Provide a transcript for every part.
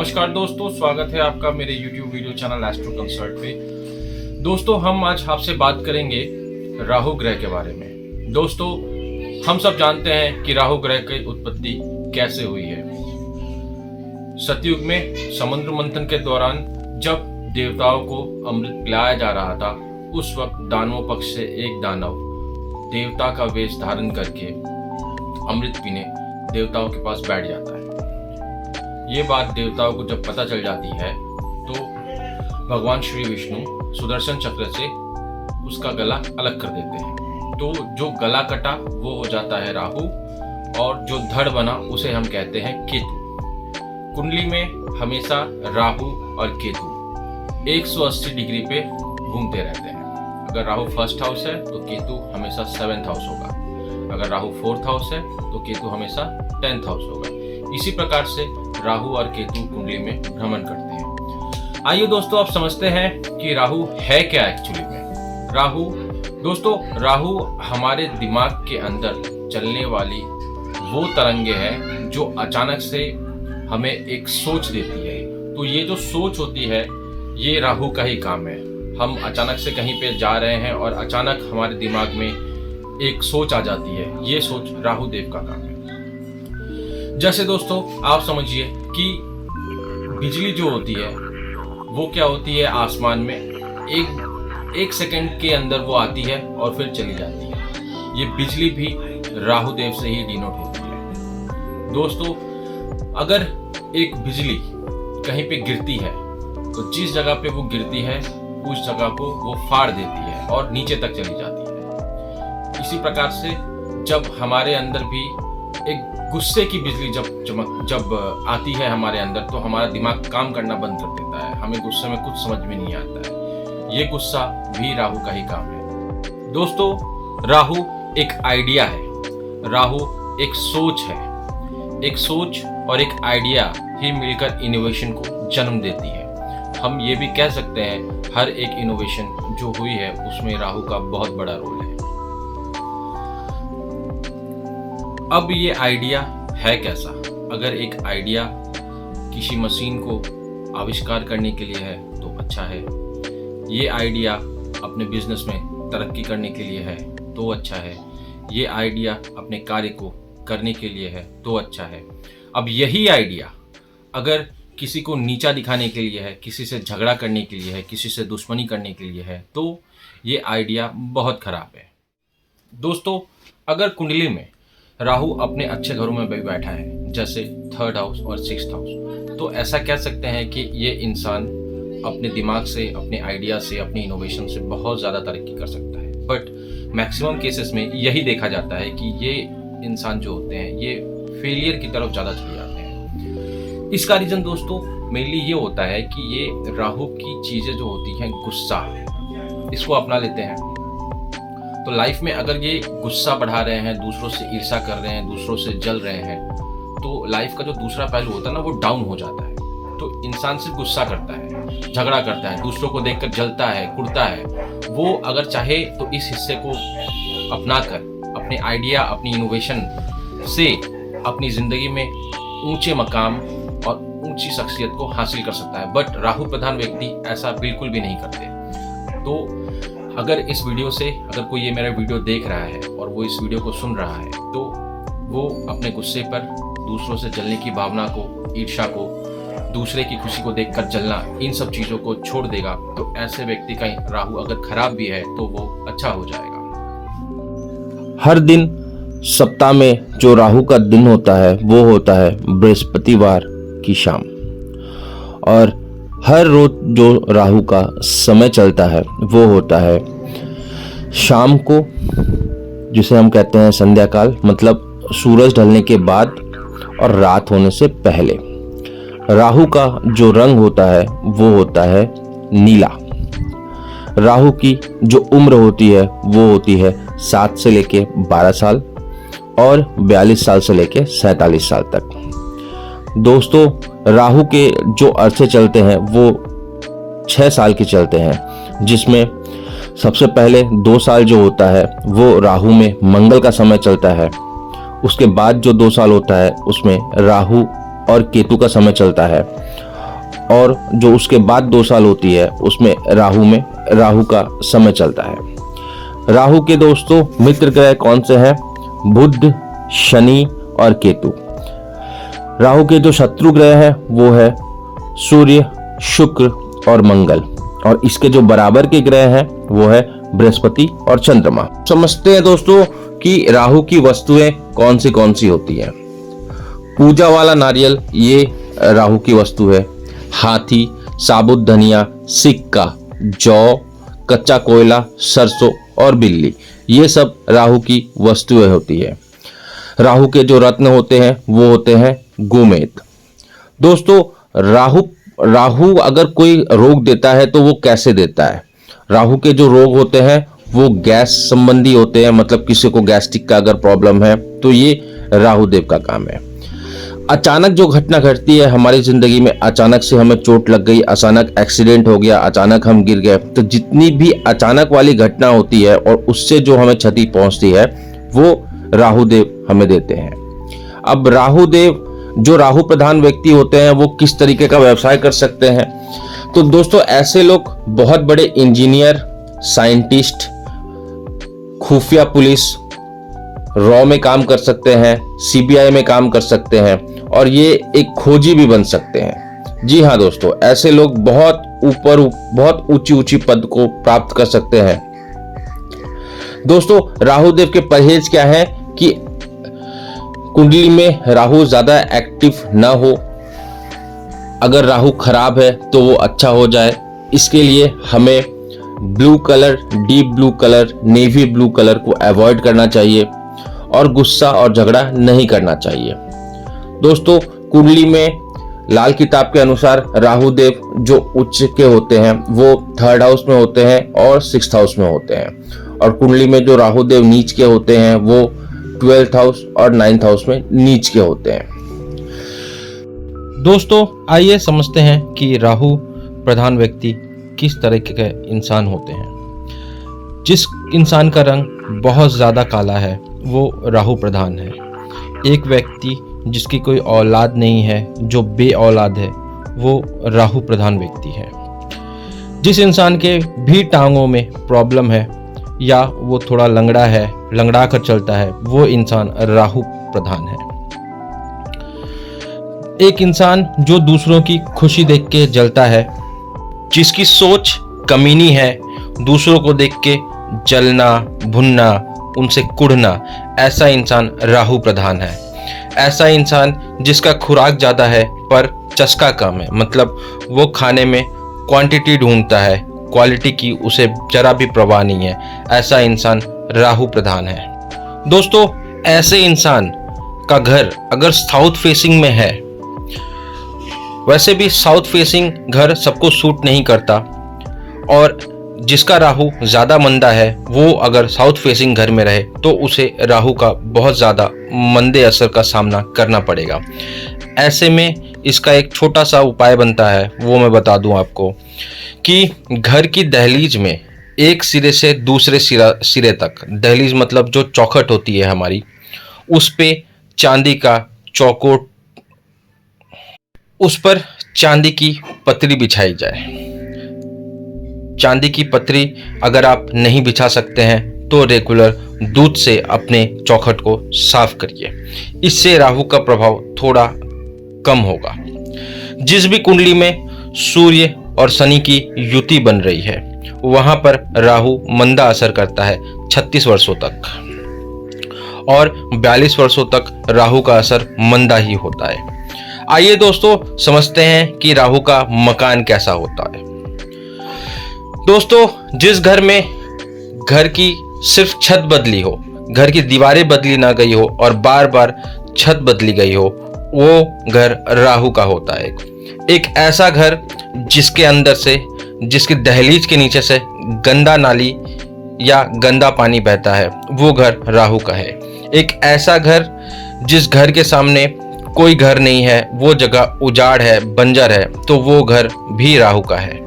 नमस्कार दोस्तों, स्वागत है आपका मेरे YouTube video channel astro consult पे। दोस्तों, हम आज आपसे बात करेंगे राहु ग्रह के बारे में। दोस्तों, हम सब जानते हैं कि राहु ग्रह की उत्पत्ति कैसे हुई है। सतयुग में समुद्र मंथन के दौरान जब देवताओं को अमृत पिलाया जा रहा था, उस वक्त दानवों पक्ष से एक दानव देवता का वेश धारण करके अमृत पीने देवताओं के पास बैठ जाता है। ये बात देवताओं को जब पता चल जाती है तो भगवान श्री विष्णु सुदर्शन चक्र से उसका गला अलग कर देते हैं। तो जो गला कटा वो हो जाता है राहु, और जो धड़ बना उसे हम कहते हैं केतु। कुंडली में हमेशा राहु और केतु 180 डिग्री पे घूमते रहते हैं। अगर राहु फर्स्ट हाउस है तो केतु हमेशा 7th हाउस होगा। अगर राहु 4th हाउस है तो केतु हमेशा 10th हाउस होगा। इसी प्रकार से राहु और केतु कुंडली में भ्रमण करते हैं। आइए दोस्तों, आप समझते हैं कि राहु है क्या एक्चुअली में। राहु हमारे दिमाग के अंदर चलने वाली वो तरंगे हैं जो अचानक से हमें एक सोच देती है। तो ये जो सोच होती है ये राहु का ही काम है। हम अचानक से कहीं पे जा रहे हैं और अचानक हमारे दिमाग में एक सोच आ जाती है, ये सोच राहु देव का काम है। जैसे दोस्तों, आप समझिए कि बिजली जो होती है वो क्या होती है, आसमान में एक सेकंड के अंदर वो आती है और फिर चली जाती है। ये बिजली भी राहु देव से ही डिनोट होती है। दोस्तों, अगर एक बिजली कहीं पे गिरती है तो जिस जगह पे वो गिरती है उस जगह को वो फाड़ देती है और नीचे तक चली जाती है। इसी प्रकार से जब हमारे अंदर भी एक गुस्से की बिजली जब आती है हमारे अंदर, तो हमारा दिमाग काम करना बंद कर देता है। हमें गुस्से में कुछ समझ में नहीं आता है। ये गुस्सा भी राहु का ही काम है। दोस्तों, राहु एक आइडिया है, राहु एक सोच है। एक सोच और एक आइडिया ही मिलकर इनोवेशन को जन्म देती है। हम ये भी कह सकते हैं हर एक इनोवेशन जो हुई है उसमें राहु का बहुत बड़ा रोल है। अब ये आइडिया है कैसा? अगर एक आइडिया किसी मशीन को आविष्कार करने के लिए है तो अच्छा है। ये आइडिया अपने बिजनेस में तरक्की करने के लिए है तो अच्छा है। ये आइडिया अपने कार्य को करने के लिए है तो अच्छा है। अब यही आइडिया अगर किसी को नीचा दिखाने के लिए है, किसी से झगड़ा करने के लिए है, किसी से दुश्मनी करने के लिए है, तो ये आइडिया बहुत खराब है। दोस्तों, अगर कुंडली में राहु अपने अच्छे घरों में भी बैठा है, जैसे 3rd हाउस और 6th हाउस, तो ऐसा कह सकते हैं कि ये इंसान अपने दिमाग से, अपने आइडिया से, अपने इनोवेशन से बहुत ज़्यादा तरक्की कर सकता है। बट मैक्सिमम केसेस में यही देखा जाता है कि ये इंसान जो होते हैं ये फेलियर की तरफ ज़्यादा चले जाते हैं। इसका रीज़न दोस्तों मेनली ये होता है कि ये राहु की चीज़ें जो होती हैं, गुस्सा, इसको अपना लेते हैं। तो लाइफ में अगर ये गुस्सा बढ़ा रहे हैं, दूसरों से ईर्ष्या कर रहे हैं, दूसरों से जल रहे हैं, तो लाइफ का जो दूसरा पहलू होता है ना, वो डाउन हो जाता है। तो इंसान सिर्फ गुस्सा करता है, झगड़ा करता है, दूसरों को देखकर जलता है, कुड़ता है। वो अगर चाहे तो इस हिस्से को अपनाकर अपने आइडिया, अपनी इनोवेशन से अपनी जिंदगी में ऊंचे मकाम और ऊंची शख्सियत को हासिल कर सकता है। बट राहु प्रधान व्यक्ति ऐसा बिल्कुल भी नहीं करते। तो अगर इस वीडियो से अगर कोई ये मेरा वीडियो देख रहा है और वो इस वीडियो को सुन रहा है, तो वो अपने गुस्से पर, दूसरों से जलने की भावना को, ईर्ष्या को, दूसरे की खुशी को देखकर जलना, इन सब चीज़ों को छोड़ देगा। तो ऐसे व्यक्ति का राहु अगर खराब भी है तो वो अच्छा हो जाएगा। हर दिन सप्ताह में जो राहु का दिन होता है वो होता है बृहस्पतिवार की शाम, और हर रोज जो राहु का समय चलता है वो होता है शाम को, जिसे हम कहते हैं संध्या काल, मतलब सूरज ढलने के बाद और रात होने से पहले। राहु का जो रंग होता है वो होता है नीला। राहु की जो उम्र होती है वो होती है 7 से लेके 12 साल और 42 साल से लेके 47 साल तक। दोस्तों, राहु के जो अरसे चलते हैं वो 6 साल के चलते हैं, जिसमें सबसे पहले 2 साल जो होता है वो राहु में मंगल का समय चलता है। उसके बाद जो 2 साल होता है उसमें राहु और केतु का समय चलता है, और जो उसके बाद 2 साल होती है उसमें राहु का समय चलता है। राहु के दोस्तों मित्र ग्रह कौन से हैं? बुध, शनि और केतु। राहु के जो शत्रु ग्रह हैं वो है सूर्य, शुक्र और मंगल, और इसके जो बराबर के ग्रह हैं वो है बृहस्पति और चंद्रमा। समझते हैं दोस्तों कि राहु की वस्तुएं कौन सी होती हैं। पूजा वाला नारियल ये राहु की वस्तु है। हाथी, साबुत धनिया, सिक्का, जौ, कच्चा कोयला, सरसों और बिल्ली, ये सब राहु की वस्तुएं होती है। राहु के जो रत्न होते हैं वो होते हैं गोमेद। दोस्तों राहु अगर कोई रोग देता है तो वो कैसे देता है? राहु के जो रोग होते हैं वो गैस संबंधी होते हैं, मतलब किसी को गैस्ट्रिक का अगर प्रॉब्लम है तो ये राहु देव का काम है। अचानक जो घटना घटती है हमारी जिंदगी में, अचानक से हमें चोट लग गई, अचानक एक्सीडेंट हो गया, अचानक हम गिर गए, तो जितनी भी अचानक वाली घटना होती है और उससे जो हमें क्षति पहुंचती है वो राहु देव हमें देते हैं। अब राहु देव जो राहु प्रधान व्यक्ति होते हैं वो किस तरीके का व्यवसाय कर सकते हैं? तो दोस्तों ऐसे लोग बहुत बड़े इंजीनियर, साइंटिस्ट, खुफिया पुलिस, रॉ में काम कर सकते हैं, सीबीआई में काम कर सकते हैं और ये एक खोजी भी बन सकते हैं। जी हाँ दोस्तों, ऐसे लोग बहुत ऊंची पद को प्राप्त कर सकते हैं। दोस्तों राहु देव के परहेज क्या है कि कुंडली में राहु ज्यादा एक्टिव ना हो, अगर राहु खराब है तो वो अच्छा हो जाए। इसके लिए हमें blue colour, deep blue colour, navy blue colour को अवॉइड करना चाहिए और गुस्सा और झगड़ा नहीं करना चाहिए। दोस्तों कुंडली में लाल किताब के अनुसार राहु देव जो उच्च के होते हैं वो 3rd हाउस में होते हैं और 6th हाउस में होते हैं, और कुंडली में जो राहु देव नीच के होते हैं वो 12th हाउस और 9th हाउस में नीच के होते हैं। दोस्तों आइए समझते हैं कि राहु प्रधान व्यक्ति किस तरह के इंसान होते हैं। जिस इंसान का रंग बहुत ज़्यादा काला है वो राहु प्रधान है। एक व्यक्ति जिसकी कोई औलाद नहीं है, जो बे औलाद है, वो राहु प्रधान व्यक्ति है। जिस इंसान के भी टांगों में प्रॉब्लम है या वो थोड़ा लंगड़ा है, लंगड़ा कर चलता है, वो इंसान राहु प्रधान है। एक इंसान जो दूसरों की खुशी देख के जलता है, जिसकी सोच कमीनी है, दूसरों को देख के जलना, भुनना, उनसे कुढ़ना, ऐसा इंसान राहु प्रधान है। ऐसा इंसान जिसका खुराक ज़्यादा है पर चस्का कम है, मतलब वो खाने में क्वांटिटी ढूंढता है, क्वालिटी की उसे जरा भी परवाह नहीं है, ऐसा इंसान राहु प्रधान है। दोस्तों ऐसे इंसान का घर अगर साउथ फेसिंग में है, वैसे भी साउथ फेसिंग घर सबको सूट नहीं करता, और जिसका राहु ज़्यादा मंदा है वो अगर साउथ फेसिंग घर में रहे तो उसे राहु का बहुत ज़्यादा मंदे असर का सामना करना पड़ेगा। ऐसे में इसका एक छोटा सा उपाय बनता है, वो मैं बता दूं आपको कि घर की दहलीज में एक सिरे से दूसरे सिरे तक, दहलीज मतलब जो चौखट होती है हमारी, उस पे चांदी का चौकोट, उस पर चांदी की पतरी बिछाई जाए। चांदी की पतरी अगर आप नहीं बिछा सकते हैं तो रेगुलर दूध से अपने चौखट को साफ करिए, इससे राहु का प्रभाव थोड़ा कम होगा। जिस भी कुंडली में सूर्य और शनि की युति बन रही है वहां पर राहु मंदा असर करता है 36 वर्षों तक, और 42 वर्षों तक राहु का असर मंदा ही होता है। आइए दोस्तों समझते हैं कि राहु का मकान कैसा होता है। दोस्तों जिस घर में घर की सिर्फ छत बदली हो, घर की दीवारें बदली ना गई हो और बार बार छत बदली गई हो, वो घर राहु का होता है। एक ऐसा घर जिसके अंदर से, जिसकी दहलीज के नीचे से गंदा नाली या गंदा पानी बहता है, वो घर राहु का है। एक ऐसा घर जिस घर के सामने कोई घर नहीं है, वो जगह उजाड़ है, बंजर है, तो वो घर भी राहु का है।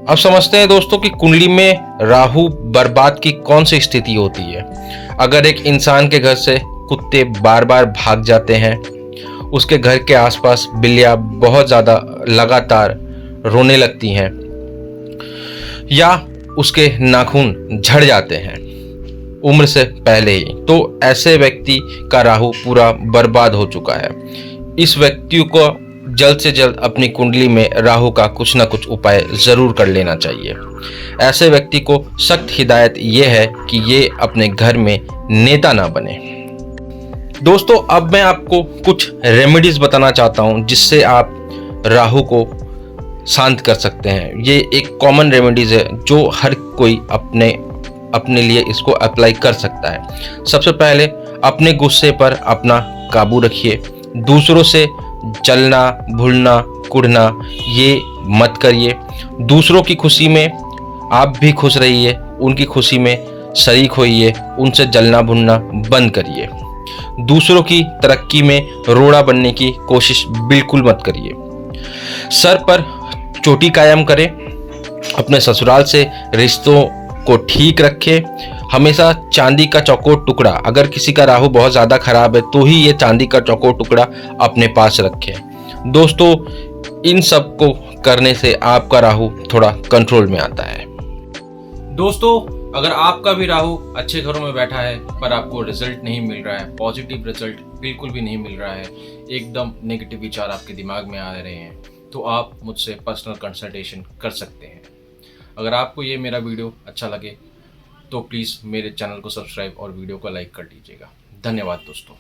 अब समझते हैं दोस्तों कि कुंडली में राहु बर्बाद की कौन सी स्थिति होती है। अगर एक इंसान के घर से कुत्ते बार बार भाग जाते हैं, उसके घर के आसपास बिल्लियां बहुत ज़्यादा लगातार रोने लगती हैं या उसके नाखून झड़ जाते हैं उम्र से पहले ही, तो ऐसे व्यक्ति का राहु पूरा बर्बाद हो चुका है। इस व्यक्ति को जल्द से जल्द अपनी कुंडली में राहु का कुछ ना कुछ उपाय जरूर कर लेना चाहिए। ऐसे व्यक्ति को सख्त हिदायत ये है कि ये अपने घर में नेता ना बने। दोस्तों, अब मैं आपको कुछ रेमेडीज बताना चाहता हूँ जिससे आप राहु को शांत कर सकते हैं। ये एक कॉमन रेमेडीज है जो हर कोई अपने लिए इसको अप्लाई कर सकता है। सबसे पहले अपने गुस्से पर अपना काबू रखिए। दूसरों से जलना, भूलना, कुढ़ना ये मत करिए। दूसरों की खुशी में आप भी खुश रहिए, उनकी खुशी में शरीक होइए, उनसे जलना भूलना बंद करिए। दूसरों की तरक्की में रोड़ा बनने की कोशिश बिल्कुल मत करिए। सर पर चोटी कायम करें। अपने ससुराल से रिश्तों को ठीक रखें। हमेशा चांदी का चौकोर टुकड़ा, अगर किसी का राहु बहुत ज़्यादा खराब है तो ही ये चांदी का चौकोर टुकड़ा अपने पास रखें। दोस्तों, इन सब को करने से आपका राहु थोड़ा कंट्रोल में आता है। दोस्तों, अगर आपका भी राहु अच्छे घरों में बैठा है पर आपको रिजल्ट नहीं मिल रहा है, पॉजिटिव रिजल्ट बिल्कुल भी नहीं मिल रहा है, एकदम नेगेटिव विचार आपके दिमाग में आ रहे हैं, तो आप मुझसे पर्सनल कंसल्टेशन कर सकते हैं। अगर आपको ये मेरा वीडियो अच्छा लगे तो प्लीज़ मेरे चैनल को सब्सक्राइब और वीडियो को लाइक कर दीजिएगा। धन्यवाद दोस्तों।